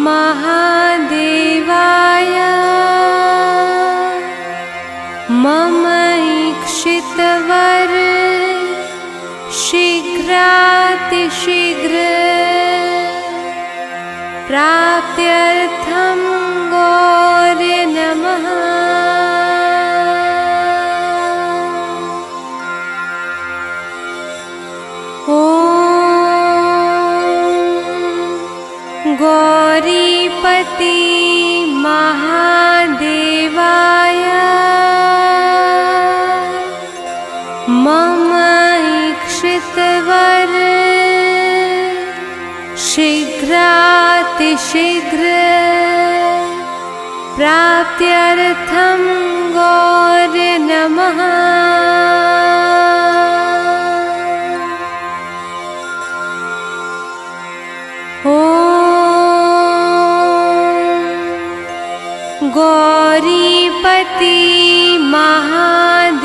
महादेवाय मम ईक्षितवर शीघ्रातिशीघ्र प्राप्त्यर्थं गौर्ये नमः। गौरीपति महादेवाय मम ईक्षितवर शीघ्रातिशीघ्र प्राप्त्यर्थं गौर्ये नमः। गौरीपति महादेवाय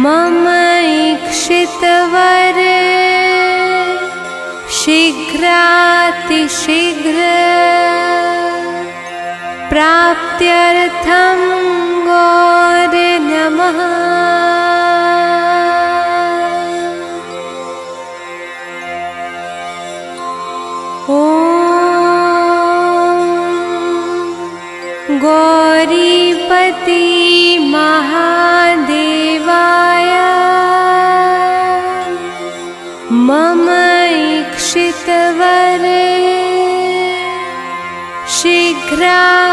मम ईक्षितवर शीघ्रातिशीघ्र प्राप्त्यर्थं गौर्ये नमः। गौरीपति महादेवाय मम ईक्षितवर शीघ्रातिशीघ्र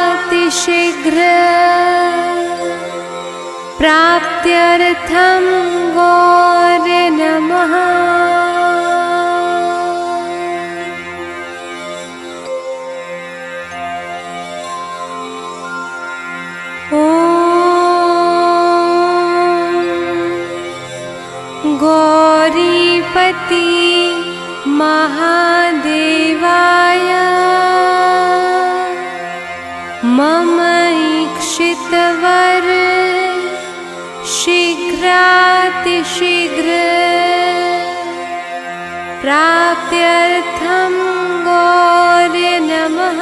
प्राप्त्यर्थं गौर्ये नमः। गौरीपति महादेवाय मम ईक्षितवर शीघ्रातिशीघ्र प्राप्त्यर्थं गौर्ये नमः।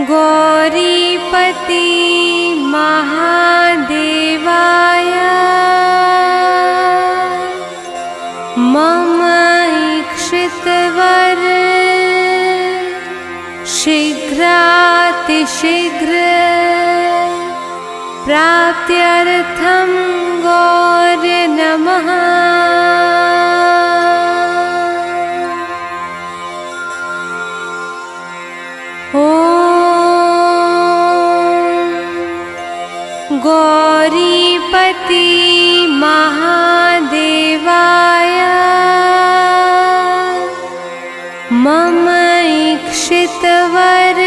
गौरीपति महादेवाय मम ईक्षितवर शीघ्रातिशीघ्र प्राप्त्यर्थं गौर्ये नमः। गौरीपति महादेवाय मम ईक्षितवर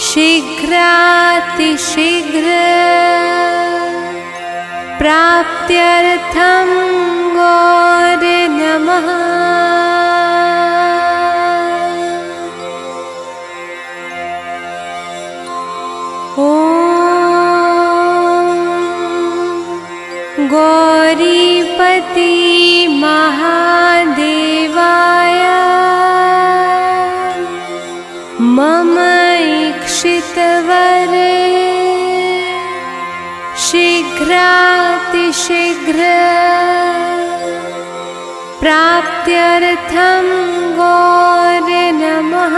शीघ्रातिशीघ्र प्राप्त्यर्थं गौर्ये नमः। गौरीपति महादेवाय मम ईक्षितवर शीघ्रातिशीघ्र प्राप्त्यर्थं गौर्ये नमः।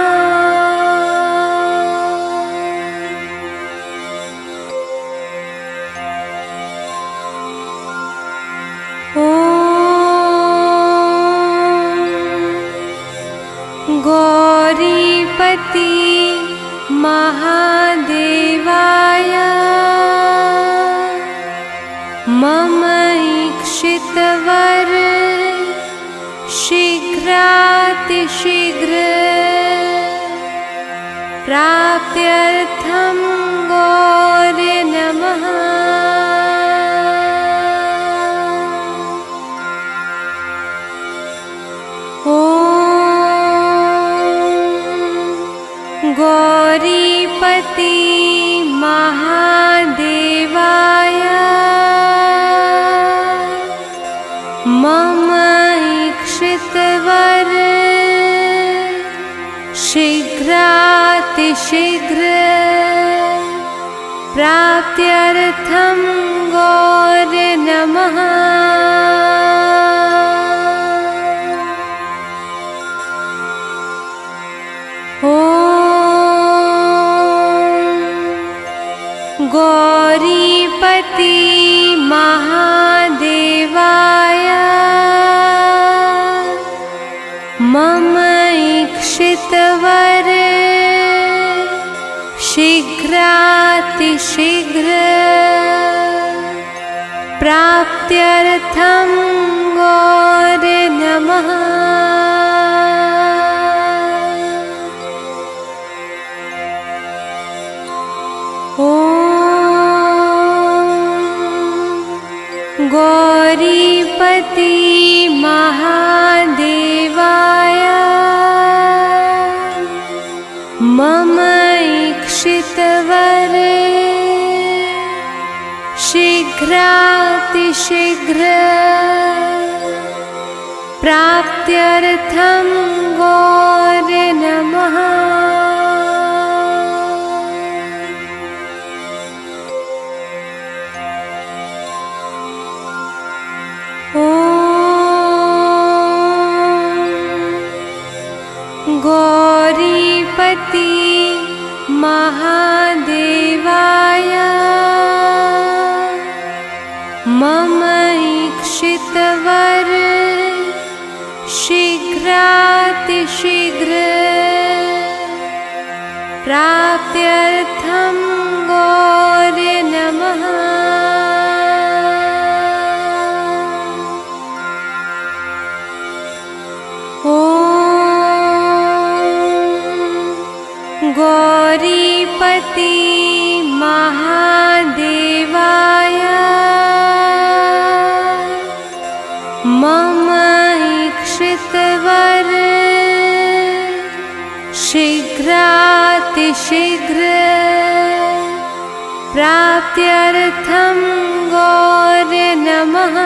गौरीपति महादेवाय मम ईक्षितवर शीघ्रातिशीघ्र प्राप्त्यर्थं गौर्ये नमः। गौरीपति महादेवाय मम इक्षितवर शीघ्रातिशीघ्र प्राप्त्यर्थं गौरे नमः। गौरीपति महादेवाय मम इक्षितवर शीघ्रातिशीघ्र प्राप्त्यर्थं गौरे नमः। गौरीपति महादेवाय मम इक्षितवर शीघ्रातिशीघ्र प्राप्त्यर्थं गौरे नमः। गौरीपति महादेवाय मम इक्षितवर शीघ्रातिशीघ्र प्राप्त्यर्थं गौरे नमः। गौरीपति महादेवाय मम इक्षितवर शीघ्रातिशीघ्र प्राप्त्यर्थं गौरे नमः।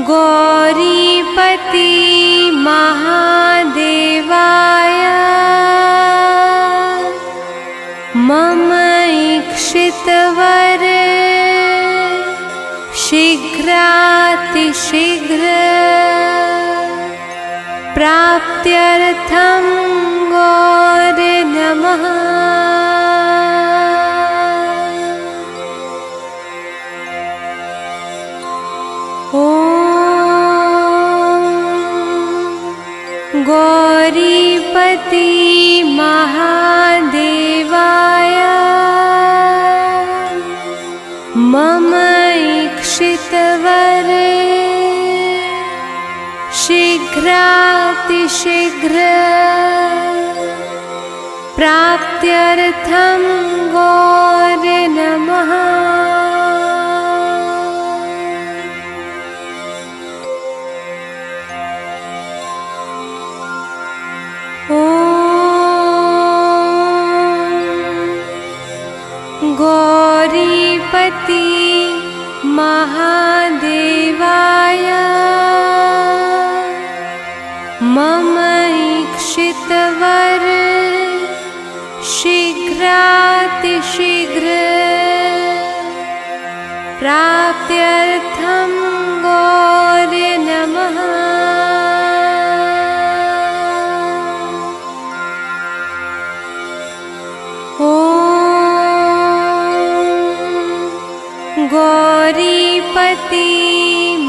गौरीपति महादेवाय मम इक्षितवर शीघ्रातिशीघ्र प्राप्त्यर्थं गौरे नमः। गौरीपति महादेवाय मम इक्षितवर शीघ्रातिशीघ्र प्राप्त्यर्थं गौरे नमः। गौरीपति महादेवाय मम इक्षितवर शीघ्रातिशीघ्र प्राप्त्यर्थं गौरे नमः। गौरीपति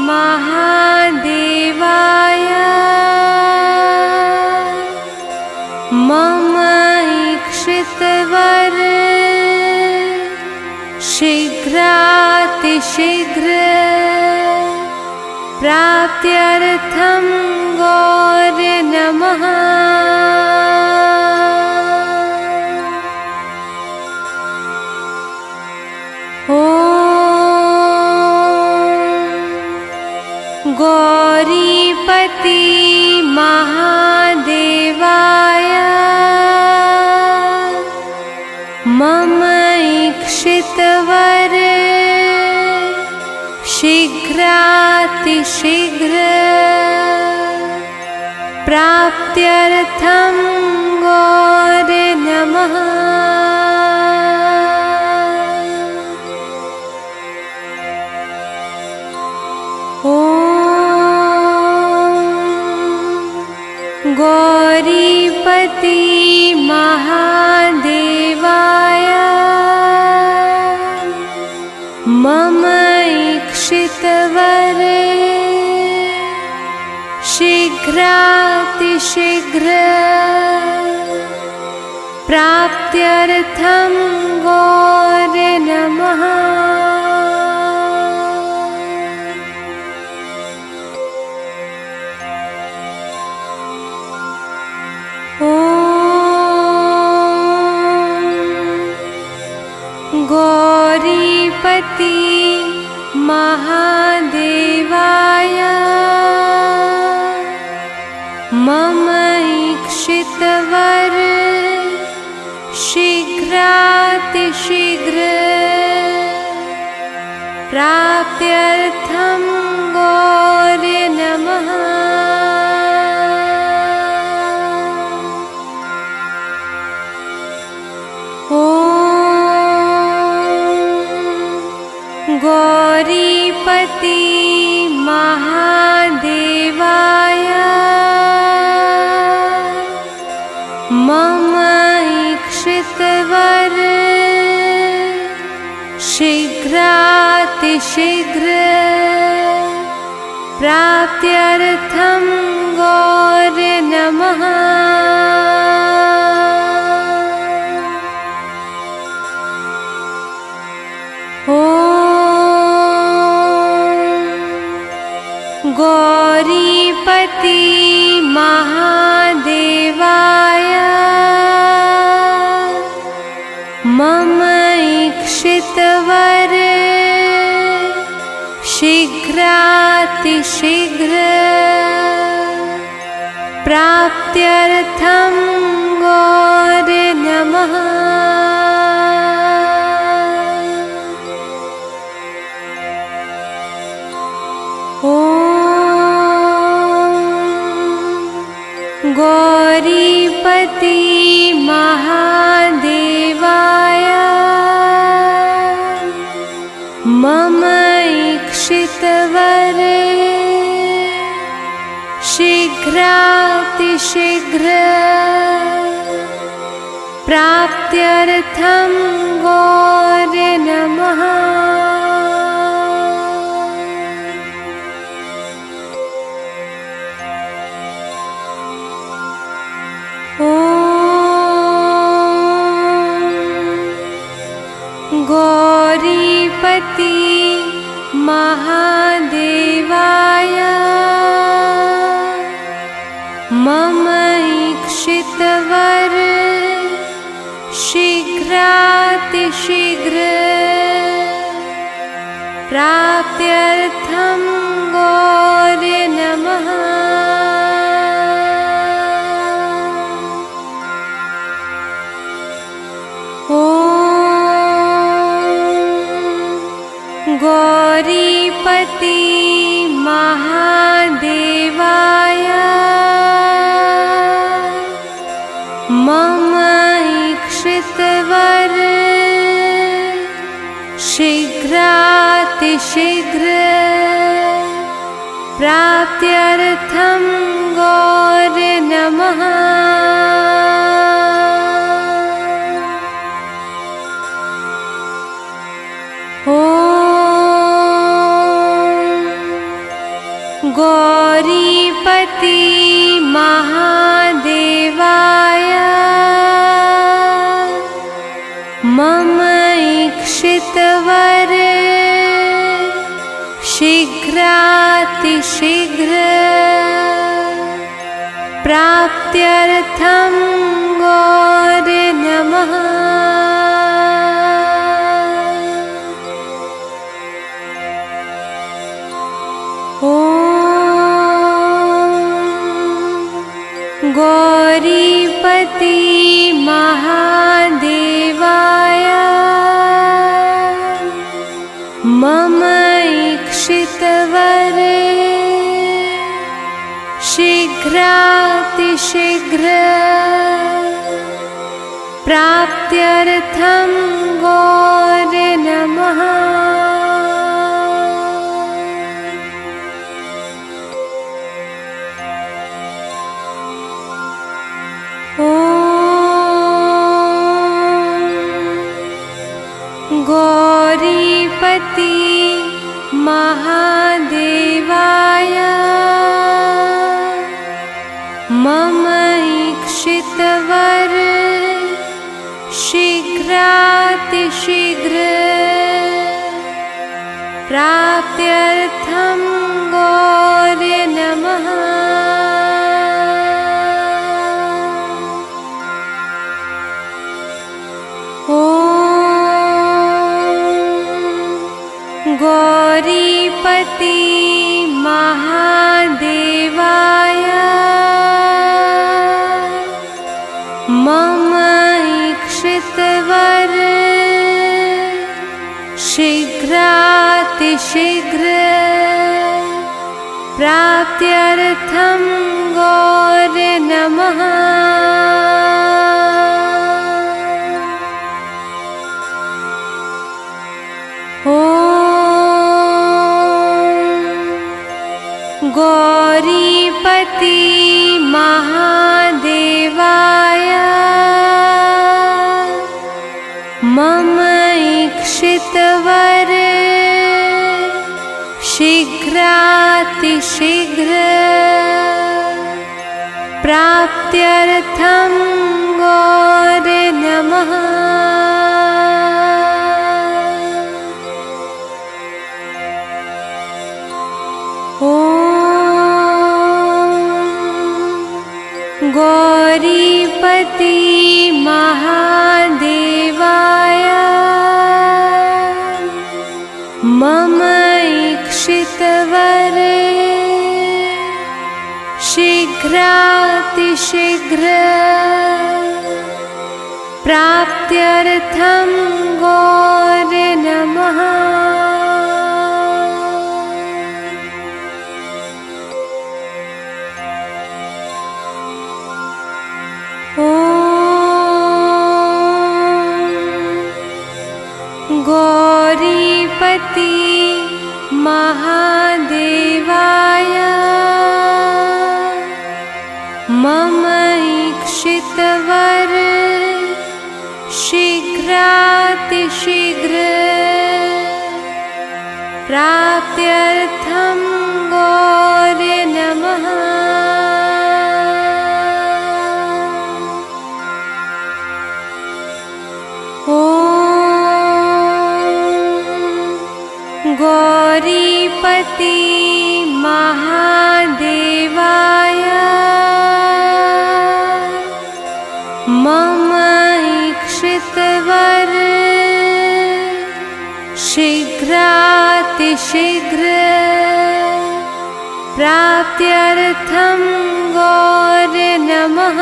महादेवाय मम इक्षितवर शीघ्रातिशीघ्र प्राप्त्यर्थं गौरे नमः। ॐ गौरीपति महादेवाय मम इक्षितवर शीघ्रातिशीघ्र प्राप्त्यर्थं गौरे नमः। गौरीपति महादेवाय मम इक्षितवर शीघ्रातिशीघ्र प्राप्त्यर्थं गौरे नमः। गौरीपति महादेवाय मम इक्षितवर शीघ्रातिशीघ्र प्राप्त्यर्थं गौरे नमः। गौरीपति महादेवाय मम इक्षितवर शीघ्रातिशीघ्र प्राप्त्यर्थं गौरे नमः। गौरीपति महादेवाय मम इक्षितवर शीघ्रातिशीघ्र प्राप्त्यर्थं गौरे नमः। गौरीपति महादेवाय मम इक्षितवर शीघ्रातिशीघ्र प्राप्त्यर्थं गौरे नमः। गौरीपति महादेवाय मम इक्षितवर शीघ्रातिशीघ्र प्राप्त्यर्थं गौरे नमः। गौरीपति महादेवाय मम इक्षितवर शीघ्रातिशीघ्र प्राप्त्यर्थं गौरे नमः। गौरीपति महादेवाय मम इक्षितवर शीघ्रातिशीघ्र प्राप्त्यर्थं गौरे नमः। ॐ गौरीपति महादेवाय मम इक्षितवरे शीघ्रातिशीघ्र प्राप्त्यर्थं गौरे नमः। गौरीपति महादेवाय मम इक्षितवर शीघ्रातिशीघ्र प्राप्त्यर्थं गौरे नमः। गौरीपति महादेवाय मम इक्षितवर शीघ्रातिशीघ्र प्राप्त्यर्थं गौरे नमः। गौरीपति महादेवाय मम इक्षितवर शीघ्रातिशीघ्र प्राप्त्यर्थं गौरे नमः। गौरीपति महादेवाय मम इक्षितवर शीघ्रातिशीघ्र प्राप्त्यर्थं गौरे नमः। गौरीपति महादेवाय मम इक्षितवर शीघ्रातिशीघ्र प्राप्त्यर्थं गौरे नमः। गौरीपति महादेवाय मम इक्षितवर शीघ्रातिशीघ्र प्राप्त्यर्थं गौरे नमः।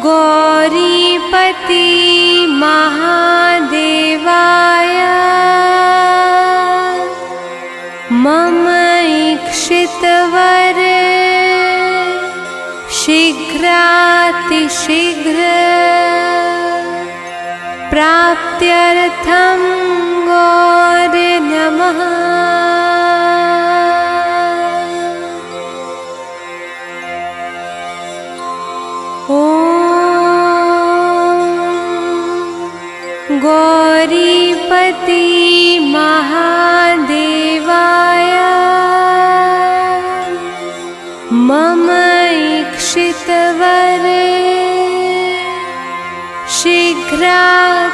गौरीपति महादेवाय मम इक्षितवर शीघ्रातिशीघ्र प्राप्त्यर्थं गौरे नमः। गौरीपति महादेवाय मम इक्षितवर शीघ्रातिशीघ्र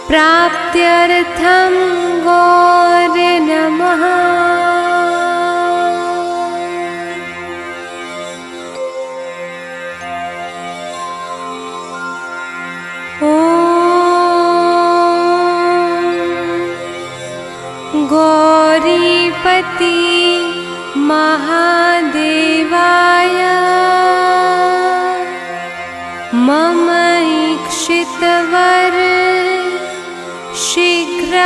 प्राप्त्यर्थं गौरे नमः। महादेवाय मम ईक्षितवर शीघ्रातिशीघ्र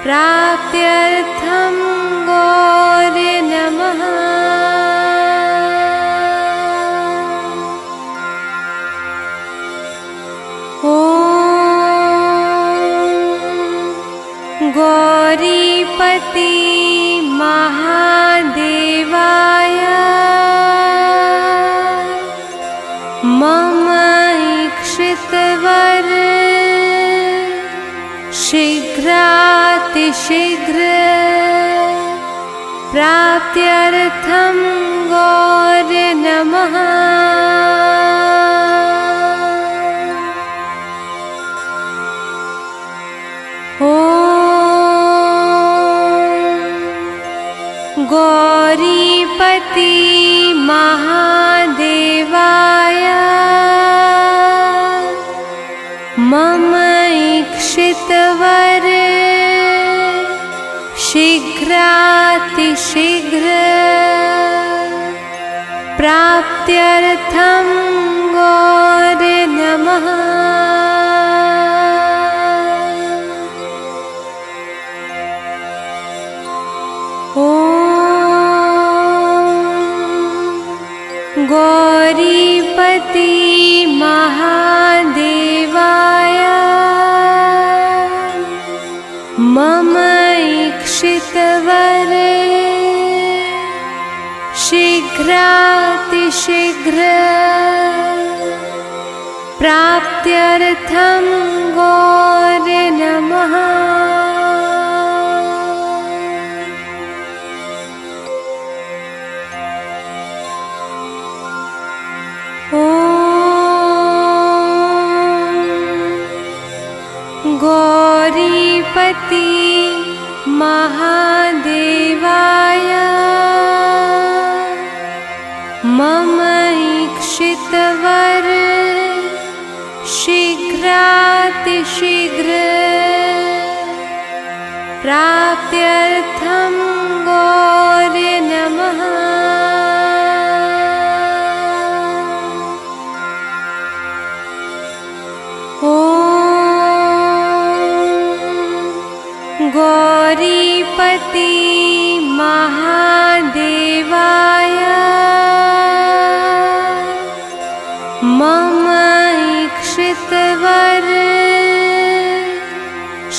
प्राप्त्यर्थं गौरे नमः। गौरीपति महादेवाय मम ईक्षितवर शीघ्रातिशीघ्र प्राप्त्यर्थं गौरे नमः। गौरीपति महादेवाय मम ईक्षितवर शीघ्रातिशीघ्र प्राप्त्यर्थं गौरे नमः। गौरीपति महादेवाय मम ईक्षितवर शीघ्रातिशीघ्र प्राप्त्यर्थं गौरे नमः। गौरीपति महादेवाय मम ईक्षितवर शीघ्रातिशीघ्र प्राप्त्यर्थं गौरे नमः। गौरीपति महादेवाय मम ईक्षितवर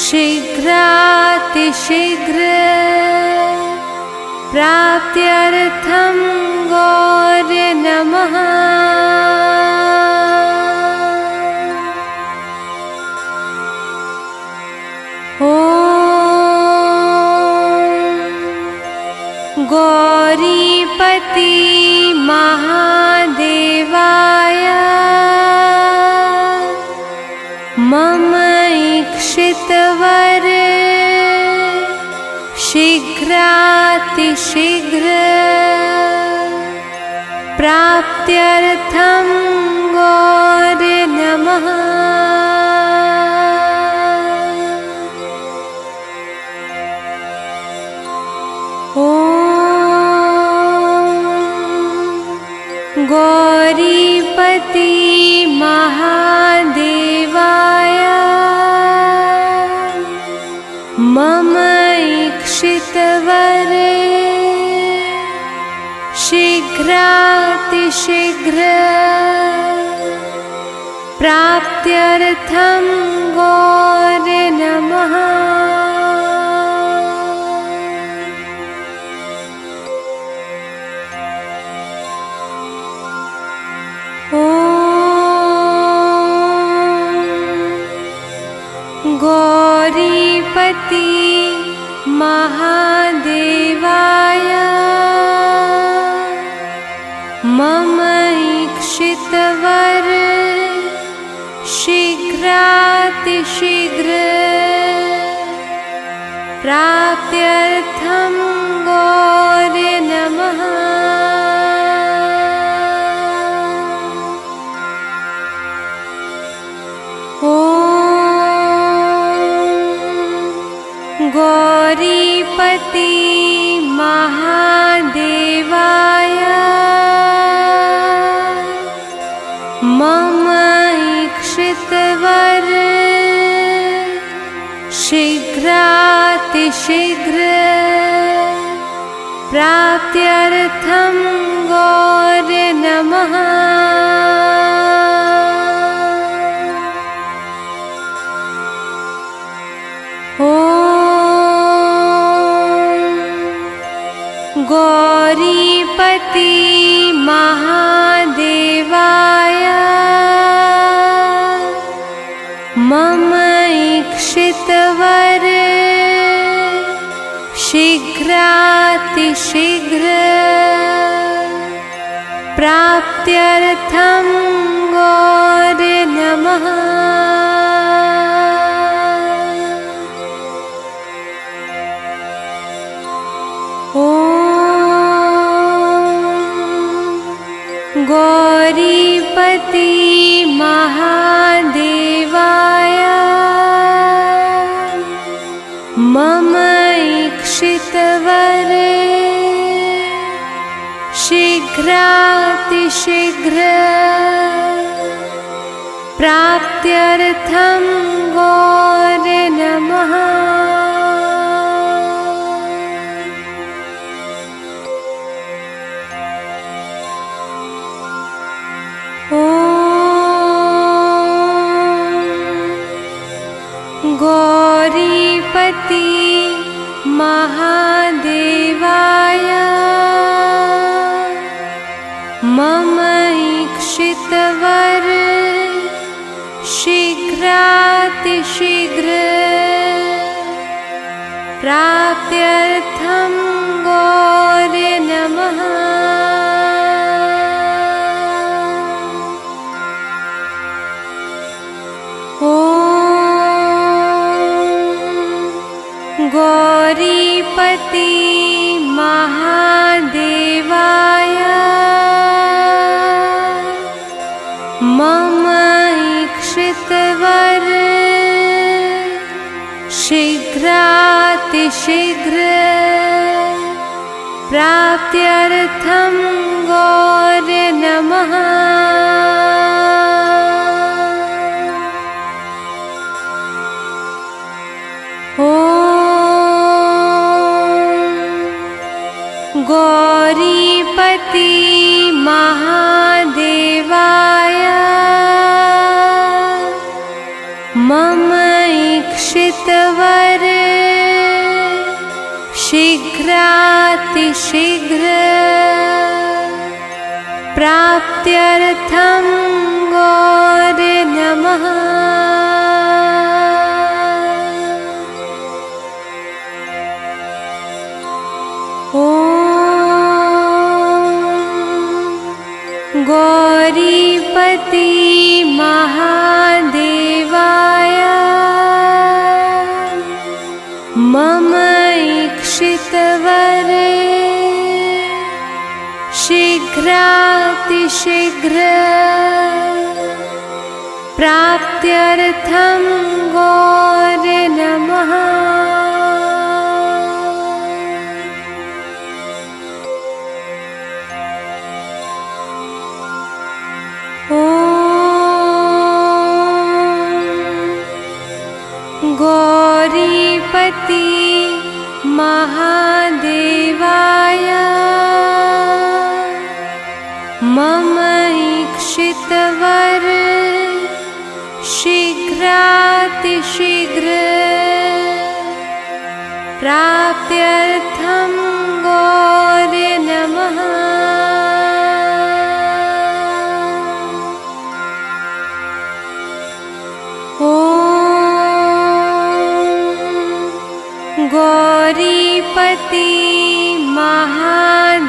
शीघ्रातिशीघ्र प्राप्त्यर्थं गौरे नमः। गौरीपति महादेवाय मम ईक्षितवर शीघ्रातिशीघ्र प्राप्त्यर्थं गौरे नमः। गौरीपति महादेवाय मम ईक्षितवर शीघ्रातिशीघ्र प्राप्त्यर्थं गौरे नमः। गौरीपति महादेवाय मम ईक्षितवर शीघ्रातिशीघ्र प्राप्त्यर्थं गौरे नमः। गौरीपति गौरीपति महादेवाय मम इक्षितवर शीघ्रातिशीघ्र प्राप्त्यर्थं गौरे नमः। गौरीपति महादेवाय मम इक्षितवर शीघ्रातिशीघ्र प्राप्त्यर्थं गौरे नमः। गौरीपति महादेवाय मम इक्षितवर शीघ्रातिशीघ्र प्राप्त्यर्थं गौरे नमः। गौरीपति महादेवाय मम इक्षितवर शीघ्रातिशीघ्र प्राप्त्यर्थं गौरे नमः। गौरीपति महादेवाय मम इक्षितवर शीघ्रातिशीघ्र प्राप्त्यर्थं गौरे नमः। गौरीपति महादेवाय मम इक्षितवर शीघ्रातिशीघ्र प्राप्त्यर्थं गौरे नमः। गौरीपति महादेवाय मम इक्षितवर शीघ्रातिशीघ्र प्राप्त्यर्थं गौरे नमः। गौरीपति महादेवाय मम इक्षितवर शीघ्रातिशीघ्र प्राप्त्यर्थं गौरे नमः। गौरीपति महादेवाय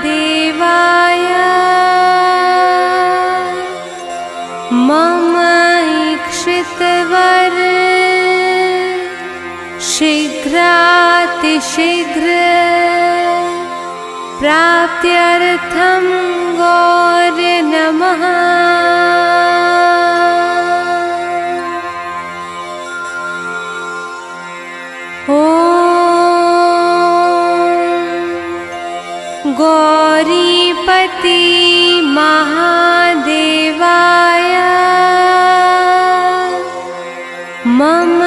मम इक्षितवर शीघ्रातिशीघ्र प्राप्त्यर्थं गौरे नमः। ॐ गौरीपति महादेवाय मम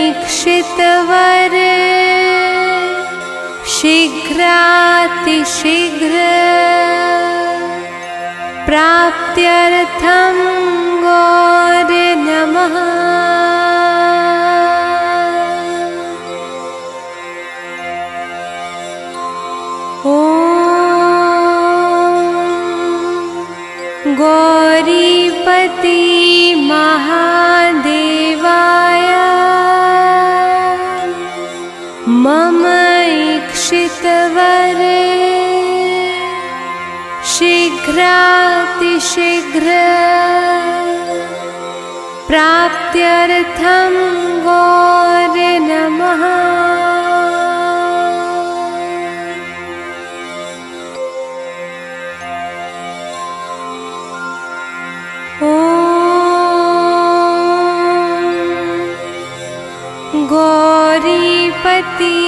इक्षितवर शीघ्रातिशीघ्र प्राप्त्यर्थं गौरे नमः। गौरीपति महादेवाय मम इक्षितवर शीघ्रातिशीघ्र प्राप्त्यर्थं गौरे नमः। गौरीपति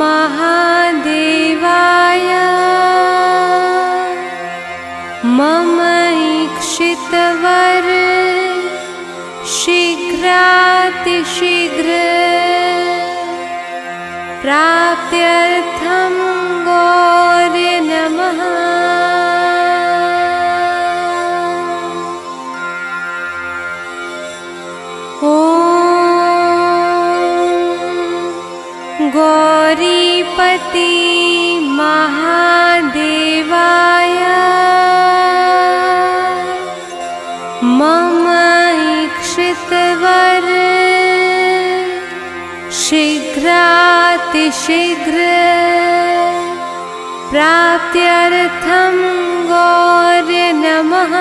महादेवाय मम इक्षितवर शीघ्रातिशीघ्र प्राप्त्यर्थं गौरे नमः। गौरीपति महादेवाय मम इक्षितवर शीघ्रातिशीघ्र प्राप्त्यर्थं गौरे नमः।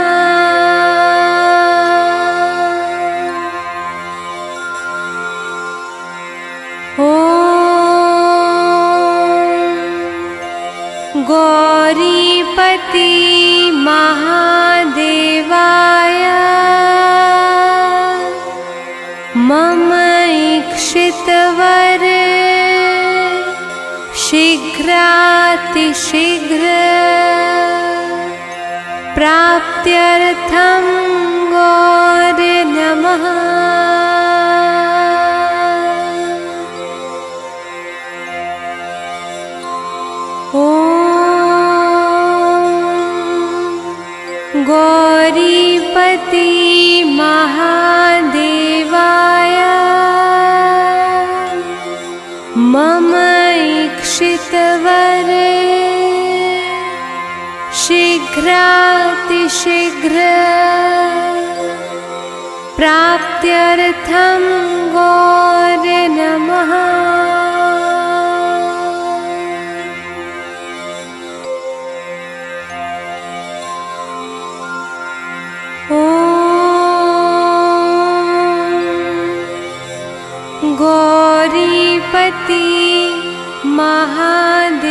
गौरीपति महादेवाय मम इक्षितवर शीघ्रातिशीघ्र प्राप्त्यर्थं गौरे नमः। गौरीपति महादेवाय मम इक्षितवर शीघ्रातिशीघ्र प्राप्त्यर्थं गौरे नमः। गौरीपति महादेवाय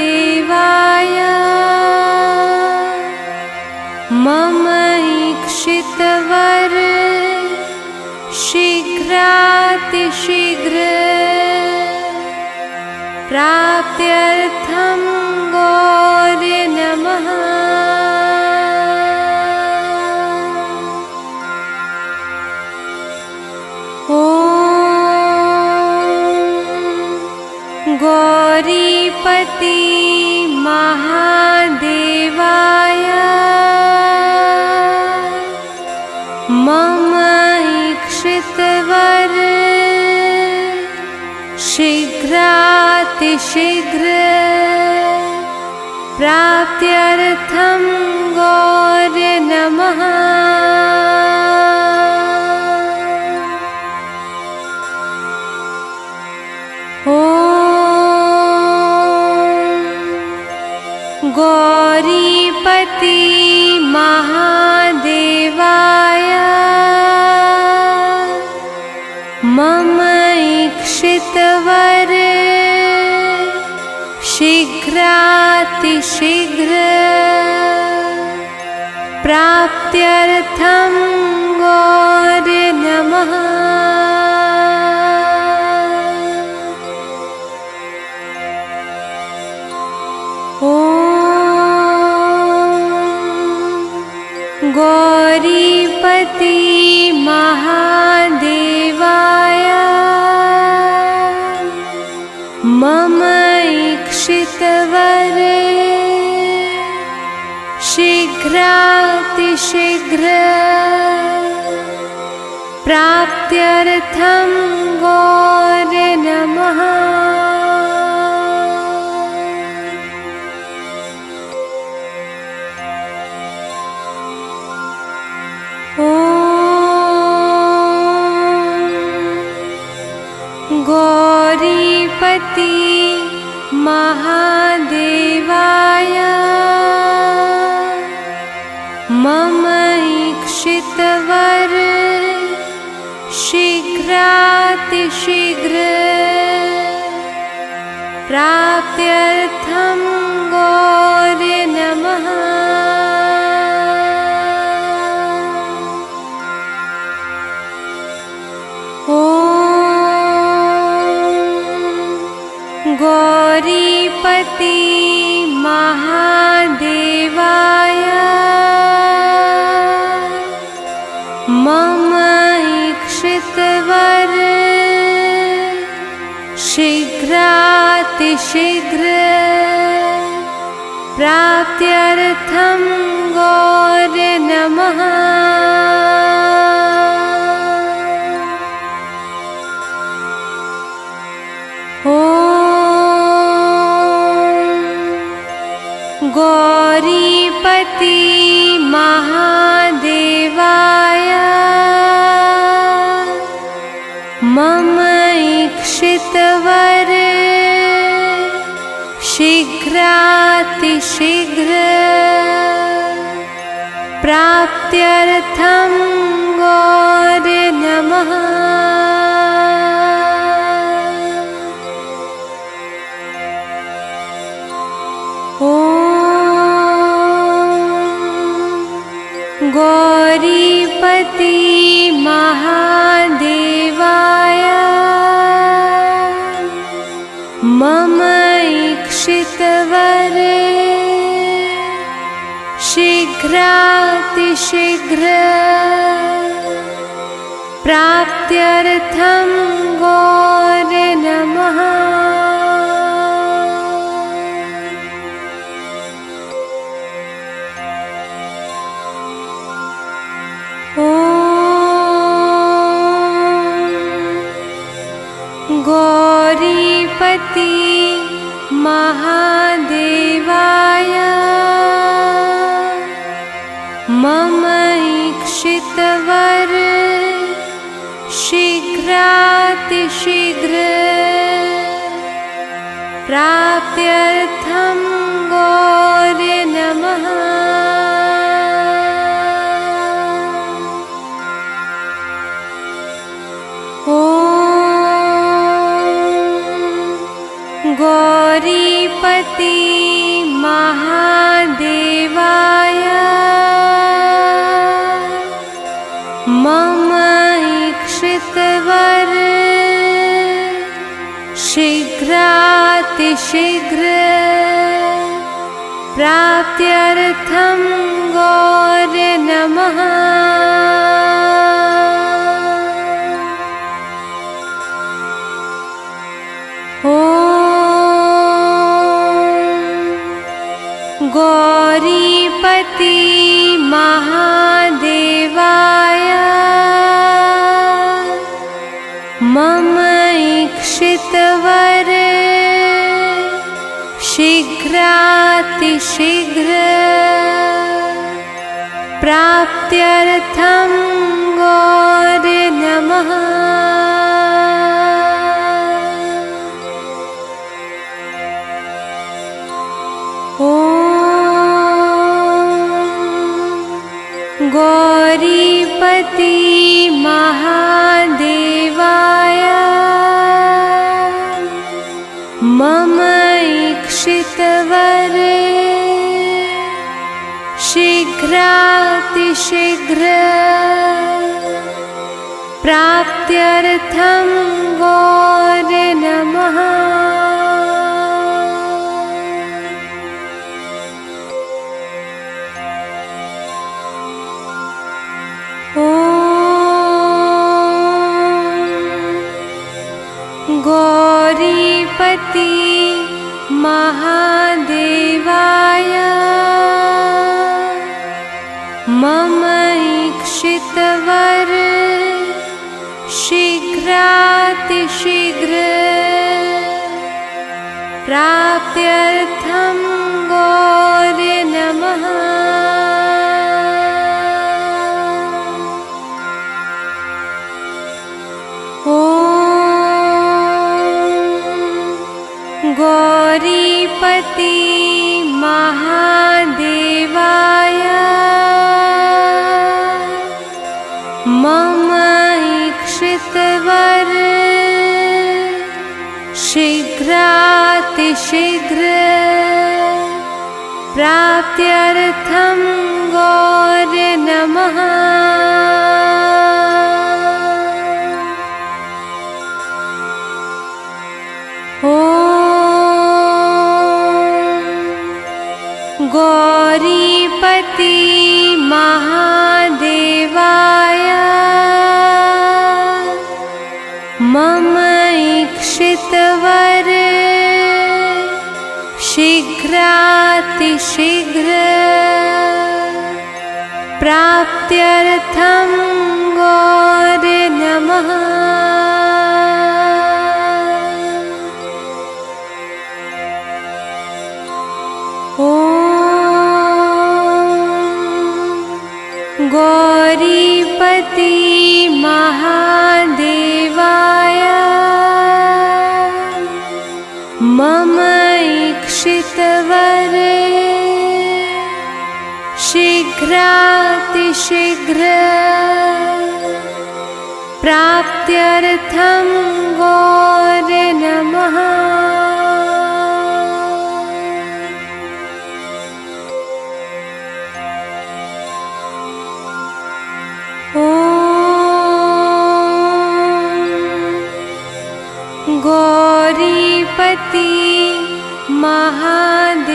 मम इक्षितवर शीघ्रातिशीघ्र प्राप्त्यर्थं गौरे नमः। गौरीपति महादेवाय मम इक्षितवर शीघ्रातिशीघ्र प्राप्त्यर्थं गौरे नमः। गौरीपति महादेवाय मम इक्षितवर शीघ्रातिशीघ्र प्राप्त्यर्थं गौरे नमः। ॐ गौरीपति महादेवाय मम इक्षितवरे शीघ्रातिशीघ्र प्राप्त्यर्थं गौरे नमः। गौरीपति महादेवाय मम इक्षितवर शीघ्रातिशीघ्र प्राप्त्यर्थं गौरे नमः। गौरीपति महादेवाय मम इक्षितवर शीघ्रातिशीघ्र प्राप्त्यर्थं गौरे नमः। गौरीपति महादेवाय मम इक्षितवर शीघ्रातिशीघ्र प्राप्त्यर्थं गौरे नमः। गौरीपति महादेवाय मम इक्षितवर शीघ्रातिशीघ्र प्राप्त्यर्थं गौरे नमः। गौरीपति महादेवाय मम इक्षितवर शीघ्रातिशीघ्र प्राप्त्यर्थं गौरे नमः। गौरीपति महादेवाय मम इक्षितवर शीघ्रातिशीघ्र प्राप्त्यर्थं गौरे नमः। गौरीपति महादेवाय मम इक्षितवर शीघ्रातिशीघ्र प्राप्त्यर्थं गौरे नमः। गौरीपति महादेवाय मम इक्षितवर शीघ्रातिशीघ्र प्राप्त्यर्थं गौरे नमः। महादेवाय मम इक्षितवर शीघ्रातिशीघ्र प्राप्त्यर्थं गौरे नमः। गौरीपति महादेवाय मम इक्षितवर शीघ्रातिशीघ्र प्राप्त्यर्थं गौरे नमः। गौरीपति महादेवाय मम इक्षितवर शीघ्रातिशीघ्र प्राप्त्यर्थं गौरे नमः। गौरीपति महादेवाय मम इक्षितवर शीघ्रातिशीघ्र प्राप्त्यर्थं गौरे नमः। गौरीपति महादेवाय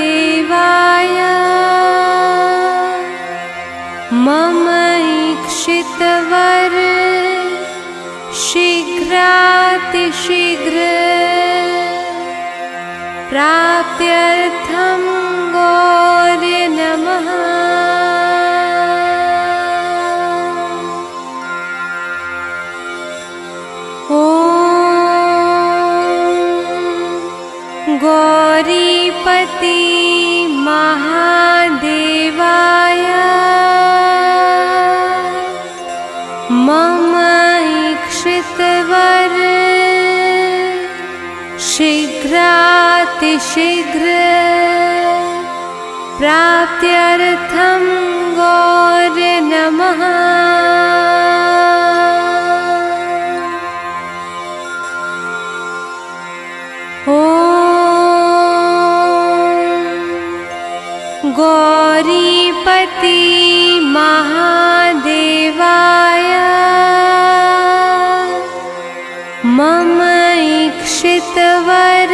मम इक्षितवर शीघ्रातिशीघ्र प्राप्त्यर्थं गौरे नमः। गौरीपति महादेवाय मम इक्षितवर शीघ्रातिशीघ्र प्राप्त्यर्थं गौरे नमः। गौरीपति महादेवाय मम इक्षितवर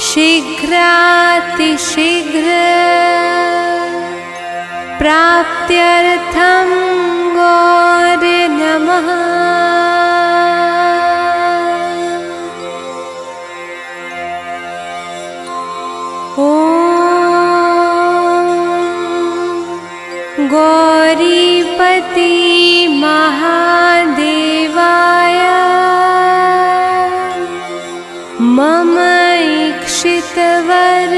शीघ्रातिशीघ्र प्राप्त्यर्थं गौरे नमः। गौरीपति महादेवाय मम इक्षितवर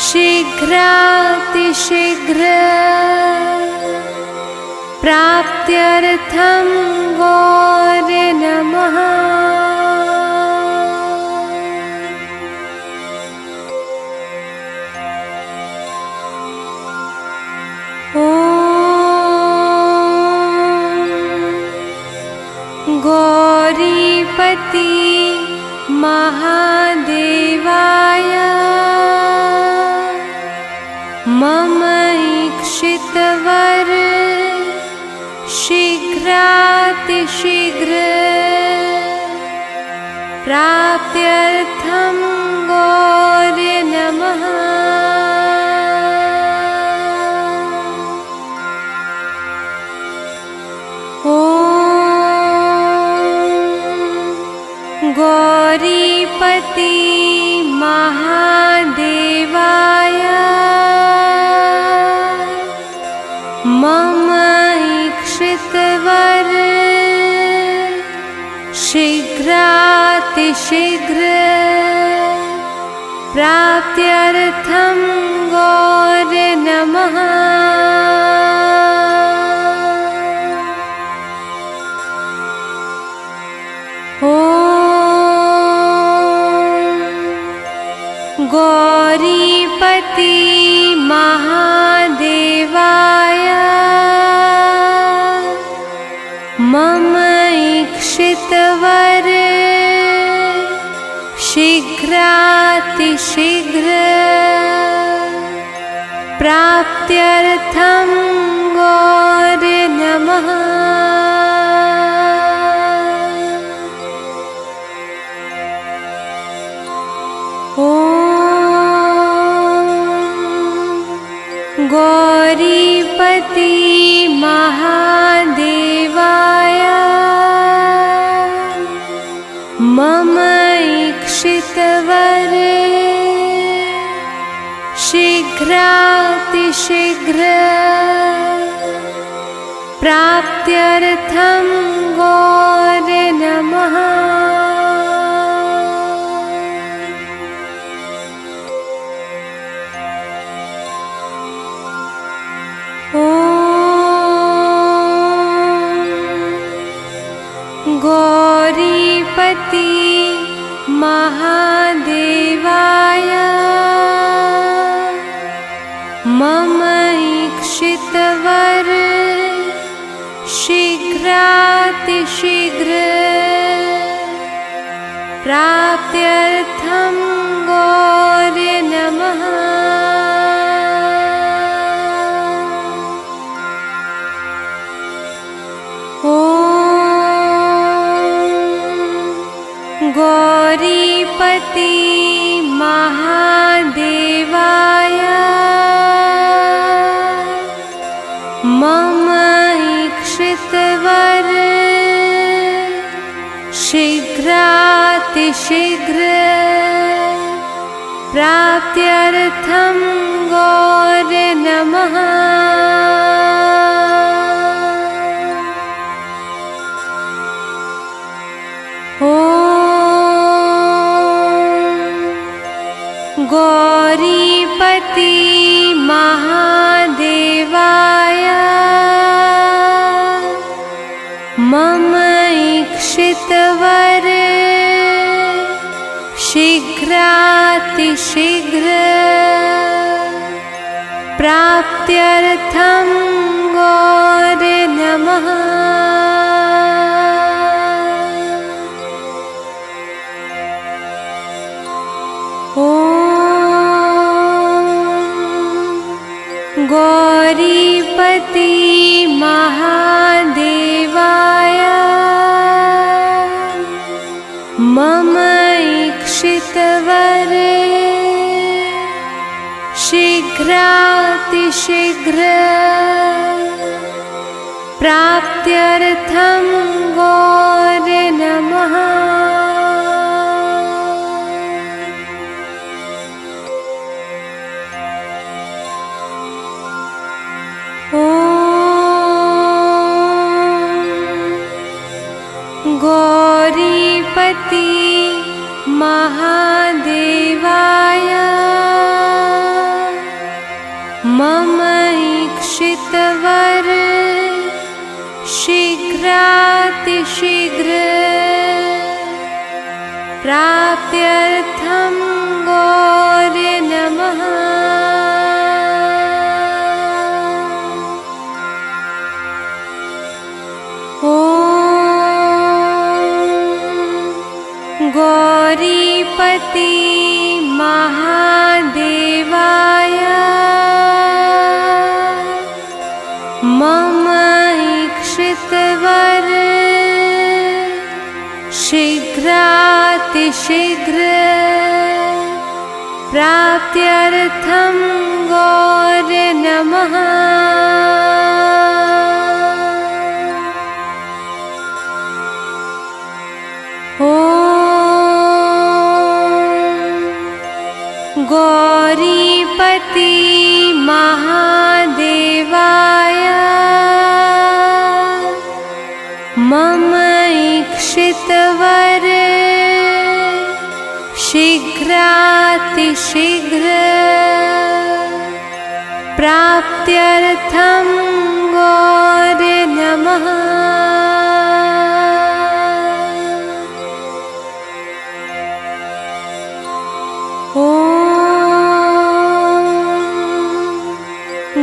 शीघ्रातिशीघ्र प्राप्त्यर्थं गौरे नमः। गौरीपति महादेवाय मम इक्षितवर शीघ्रातिशीघ्र प्राप्त्यर्थं गौरे नमः। गौरीपति गौरीपति महादेवाय मम ईक्षितवर शीघ्रातिशीघ्र प्राप्त्यर्थं गौरे नमः। गौरीपति महादेवाय मम ईक्षितवर शीघ्रातिशीघ्र प्राप्त्यर्थं गौरे नमः। गौरीपति महादेवाय मम ईक्षितवर शीघ्रातिशीघ्र प्राप्त्यर्थं गौरे नमः। गौरीपति महादेवाय मम ईक्षितवर शीघ्रातिशीघ्र प्राप्त्यर्थं गौरे नमः। गौरीपति महादेवाय मम ईक्षितवर शीघ्रातिशीघ्र प्राप्त्यर्थं गौरे नमः। गौरीपति महादेवाय मम ईक्षितवर शीघ्रातिशीघ्र प्राप्त्यर्थं गौरे नमः। गौरीपति महादेवाय मम ईक्षितवर शीघ्रातिशीघ्र प्राप्त्यर्थं गौरे नमः। गौरीपति महादेवाय मम ईक्षितवर शीघ्रातिशीघ्र प्राप्त्यर्थं गौरे नमः। गौरीपति महादेवाय मम ईक्षितवर शीघ्रातिशीघ्र प्राप्त्यर्थं गौरे नमः। ॐ गौरीपति महादेवाय मम इक्षितवर शीघ्रातिशीघ्र प्राप्त्यर्थं गौरे नमः।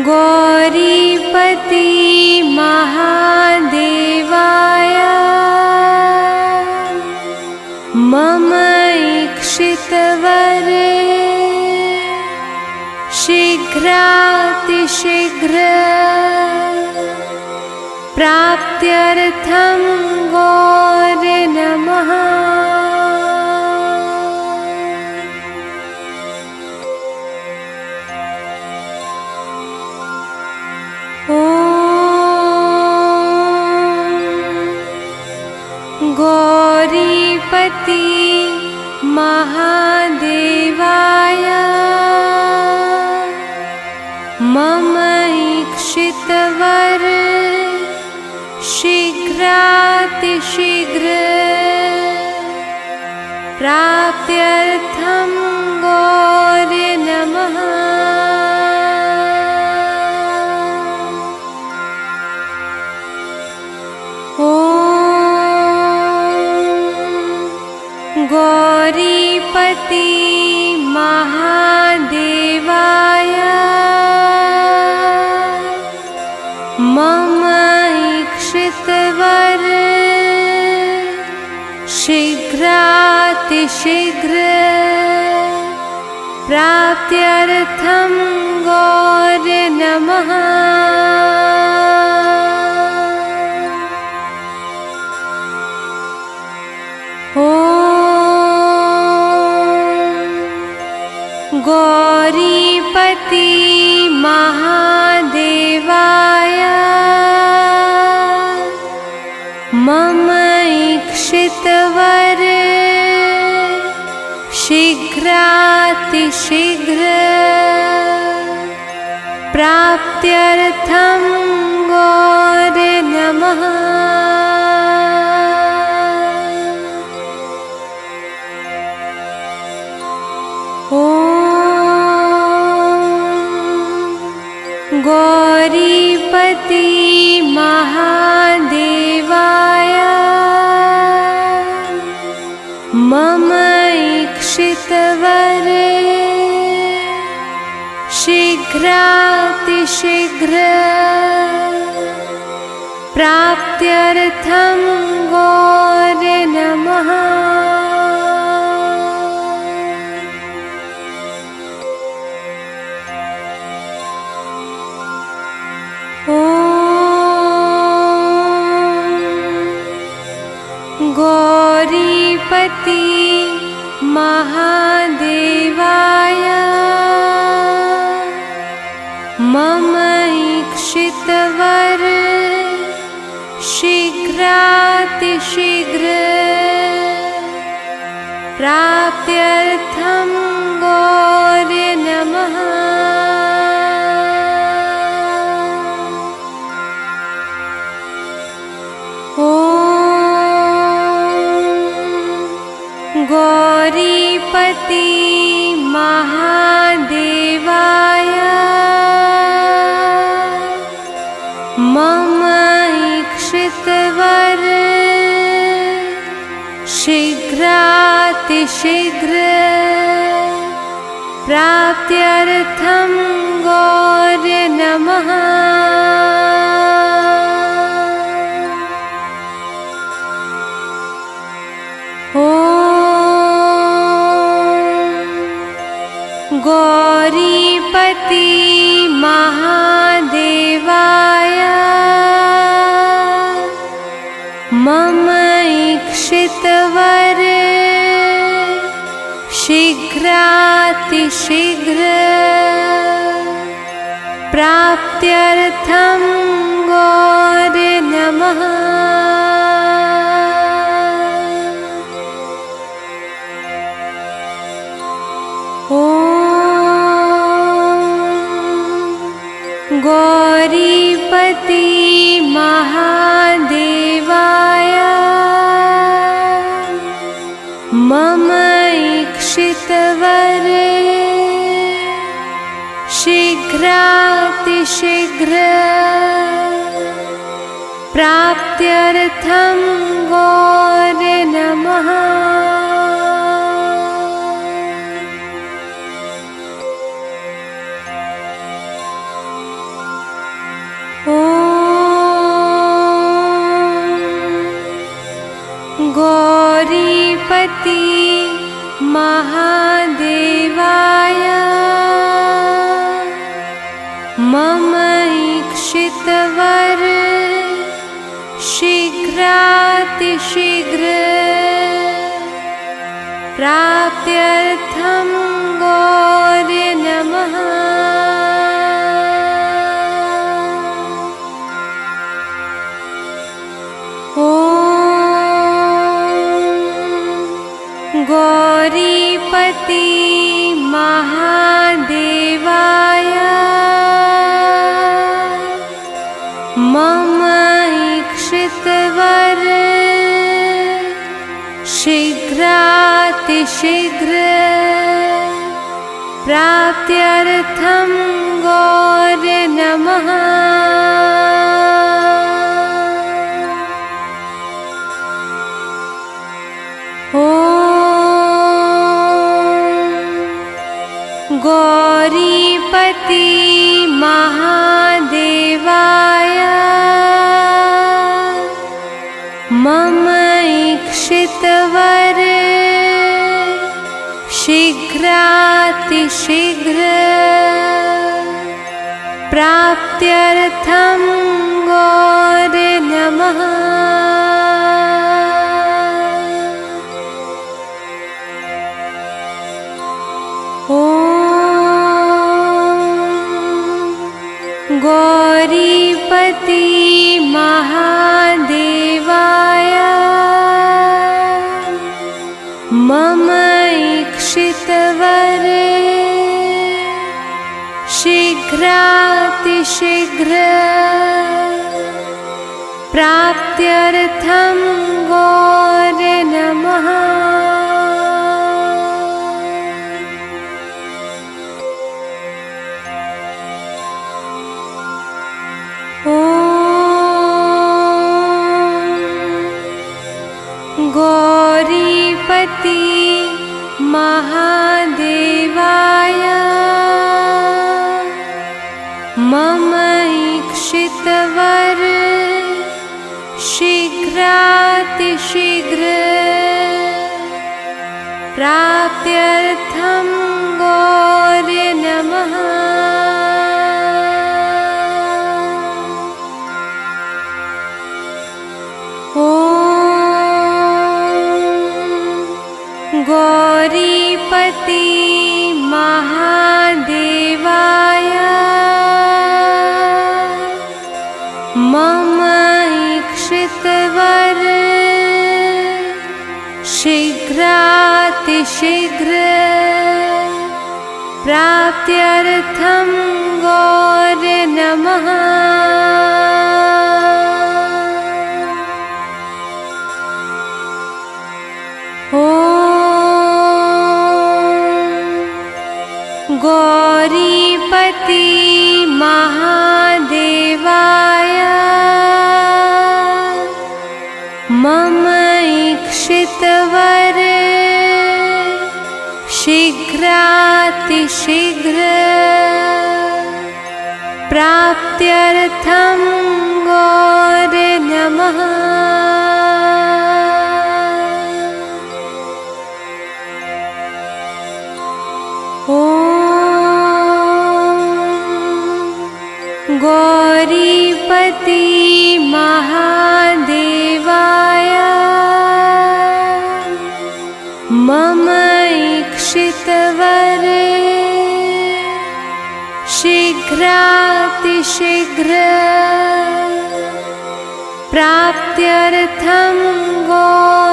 गौरीपति महादेवाय मम इक्षितवर शीघ्रातिशीघ्र प्राप्त्यर्थं गौरे नमः। गौरीपति महादेवाय मम इक्षितवर शीघ्रातिशीघ्र प्राप्त्यर्थं गौरे नमः। गौरीपति महादेवाय मम इक्षितवर शीघ्रातिशीघ्र प्राप्त्यर्थं गौरे नमः। गौरीपति महादेवाय मम इक्षितवर शीघ्रातिशीघ्र प्राप्त्यर्थं गौरे नमः। गौरीपति महादेवाय मम इक्षितवर शीघ्रातिशीघ्र प्राप्त्यर्थं गौरे नमः। गौरीपति महादेवाय मम इक्षितवर शीघ्रातिशीघ्र प्राप्त्यर्थं गौरे नमः। गौरीपति महादेवाय मम इक्षितवर शीघ्रातिशीघ्र प्राप्त्यर्थं गौरे नमः। गौरीपति महादेवाय मम इक्षितवर शीघ्रातिशीघ्र प्राप्त्यर्थं गौरे नमः। ॐ गौरीपति महादेवाय मम इक्षितवर शीघ्रातिशीघ्र प्राप्त्यर्थं गौरे नमः। गौरीपति महादेवाय मम इक्षितवर शीघ्रातिशीघ्र प्राप्त्यर्थं गौरे नमः। गौरीपति महादेवाय मम इक्षितवर शीघ्रातिशीघ्र प्राप्त्यर्थं गौरे नमः। गौरीपति महादेवाय मम इक्षितवर शीघ्रातिशीघ्र प्राप्त्यर्थं गौरे नमः। गौरीपति महादेवाय मम इक्षितवर शीघ्रातिशीघ्र प्राप्त्यर्थं गौरे नमः। गौरीपति महादेवाय मम इक्षितवर शीघ्रातिशीघ्र प्राप्त्यर्थं गौरे नमः। गौरीपति महादेवाय मम इक्षितवर शीघ्रातिशीघ्र प्राप्त्यर्थं गौरे नमः। गौरीपति महादेवाय मम इक्षितवर शीघ्रातिशीघ्र प्राप्त्यर्थं गौरे नमः। गौरीपति महादेवाय मम इक्षितवर शीघ्रातिशीघ्र प्राप्त्यर्थं गौरे